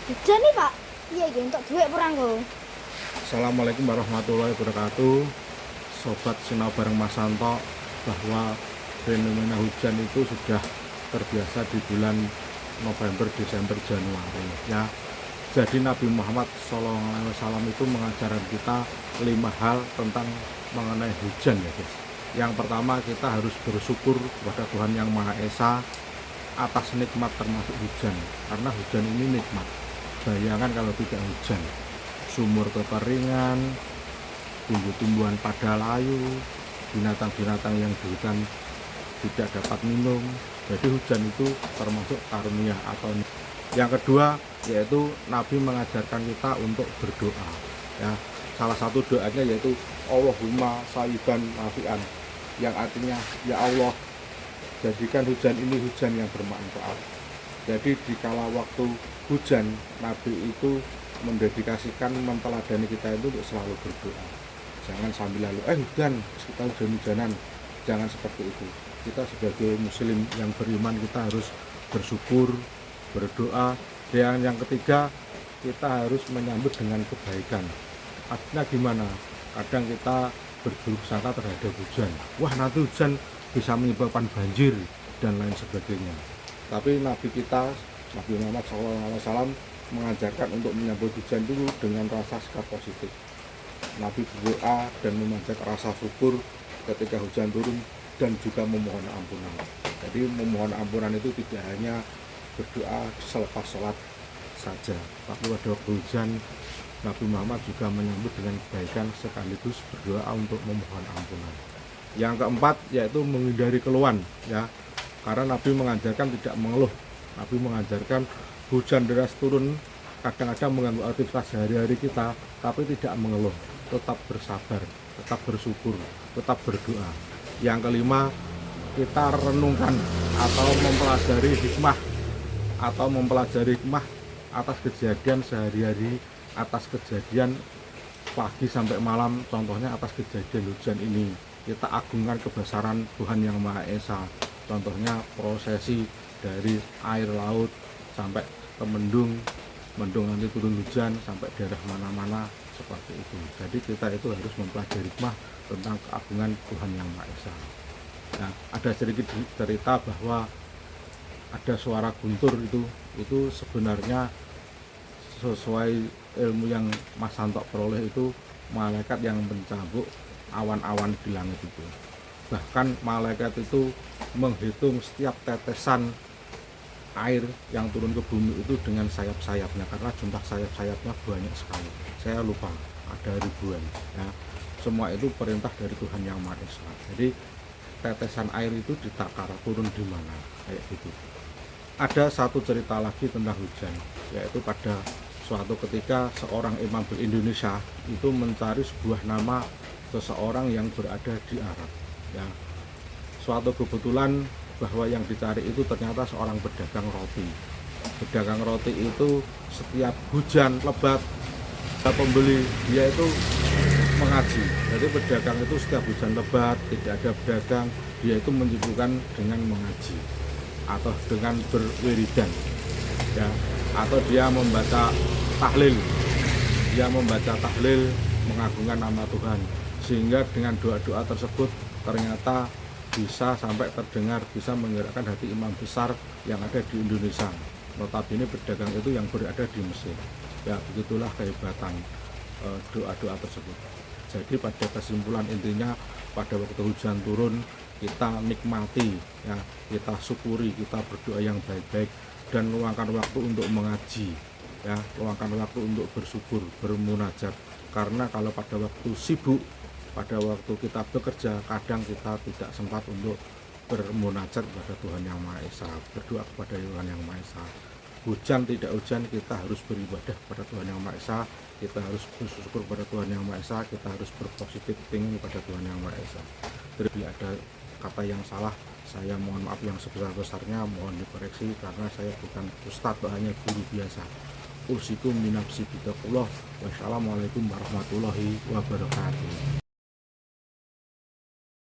Hujan nih Pak, iya gitu untuk duit perang kok. Assalamualaikum warahmatullahi wabarakatuh. Sobat Sinau bareng Mas Santo, bahwa fenomena hujan itu sudah terbiasa di bulan November, Desember, Januari ya. Jadi Nabi Muhammad SAW itu mengajarkan kita 5 hal tentang mengenai hujan ya guys. Yang pertama, kita harus bersyukur kepada Tuhan Yang Maha Esa atas nikmat termasuk hujan, karena hujan ini nikmat. Bayangkan kalau tidak hujan, sumur kekeringan, tumbuh-tumbuhan pada layu, binatang-binatang yang di hutan tidak dapat minum. Jadi hujan itu termasuk karunia atau. Yang kedua yaitu Nabi mengajarkan kita untuk berdoa ya. Salah satu doanya yaitu Allahumma sayyiban nafi'an, yang artinya ya Allah, jadikan hujan ini hujan yang bermanfaat. Jadi di kala waktu hujan, Nabi itu mendedikasikan, menteladani kita itu untuk selalu berdoa. Jangan sambil lalu hujan, kita hujan-hujanan, jangan seperti itu. Kita sebagai muslim yang beriman, kita harus bersyukur, berdoa. Dan yang ketiga, kita harus menyambut dengan kebaikan. Artinya gimana? Kadang kita berburuk sangka terhadap hujan, wah nanti hujan bisa menyebabkan banjir dan lain sebagainya. Tapi Nabi kita, Nabi Muhammad SAW, mengajarkan untuk menyambut hujan dulu dengan rasa sikap positif. Nabi berdoa dan memanjatkan rasa syukur ketika hujan turun, dan juga memohon ampunan. Jadi memohon ampunan itu tidak hanya berdoa selepas sholat saja, tapi pada waktu hujan Nabi Muhammad juga menyambut dengan kebaikan sekaligus berdoa untuk memohon ampunan. Yang keempat yaitu menghindari keluhan ya. Karena Nabi mengajarkan tidak mengeluh. Nabi mengajarkan hujan deras turun kadang-kadang mengganggu aktivitas sehari-hari kita, tapi tidak mengeluh, tetap bersabar, tetap bersyukur, tetap berdoa. Yang kelima, kita renungkan atau mempelajari hikmah atas kejadian sehari-hari, atas kejadian pagi sampai malam. Contohnya atas kejadian hujan ini, kita agungkan kebesaran Tuhan Yang Maha Esa. Contohnya prosesi dari air laut sampai ke mendung nanti turun hujan sampai daerah mana-mana seperti itu. Jadi kita itu harus mempelajari hikmah tentang keagungan Tuhan Yang Maha Esa. Nah, ada sedikit cerita bahwa ada suara guntur itu sebenarnya sesuai ilmu yang Mas Santo peroleh, itu malaikat yang mencabut awan-awan di langit itu. Bahkan malaikat itu menghitung setiap tetesan air yang turun ke bumi itu dengan sayap-sayapnya, karena jumlah sayap-sayapnya banyak sekali. Saya lupa, ada ribuan ya. Semua itu perintah dari Tuhan Yang Maha Esa. Jadi tetesan air itu ditakar turun di mana, kayak gitu. Ada satu cerita lagi tentang hujan, yaitu pada suatu ketika seorang imam Indonesia itu mencari sebuah nama seseorang yang berada di Arab ya. Suatu kebetulan bahwa yang dicari itu ternyata seorang pedagang roti. Pedagang roti itu setiap hujan lebat, pembeli dia itu mengaji. Jadi pedagang itu setiap hujan lebat tidak ada pedagang, dia itu menyibukkan dengan mengaji atau dengan berwiridan ya, atau dia membaca tahlil, mengagungkan nama Tuhan, sehingga dengan doa-doa tersebut ternyata bisa sampai terdengar, bisa menggerakkan hati imam besar yang ada di Indonesia. Notabene pedagang itu yang berada di Mesir ya. Begitulah kehebatan doa-doa tersebut. Jadi pada kesimpulan intinya, pada waktu hujan turun kita nikmati ya, kita syukuri, kita berdoa yang baik-baik, dan luangkan waktu untuk mengaji ya, luangkan waktu untuk bersyukur, bermunajat. Karena kalau pada waktu sibuk, pada waktu kita bekerja, kadang kita tidak sempat untuk bermunajat kepada Tuhan Yang Maha Esa, berdoa kepada Tuhan Yang Maha Esa. Hujan tidak hujan, kita harus beribadah kepada Tuhan Yang Maha Esa, kita harus bersyukur kepada Tuhan Yang Maha Esa, kita harus berpositif thinking kepada Tuhan Yang Maha Esa. Jadi ada kata yang salah, saya mohon maaf yang sebesar-besarnya, mohon dikoreksi, karena saya bukan ustadz, hanya guru biasa. Usikum minapsi bitakullah. Wassalamualaikum warahmatullahi wabarakatuh.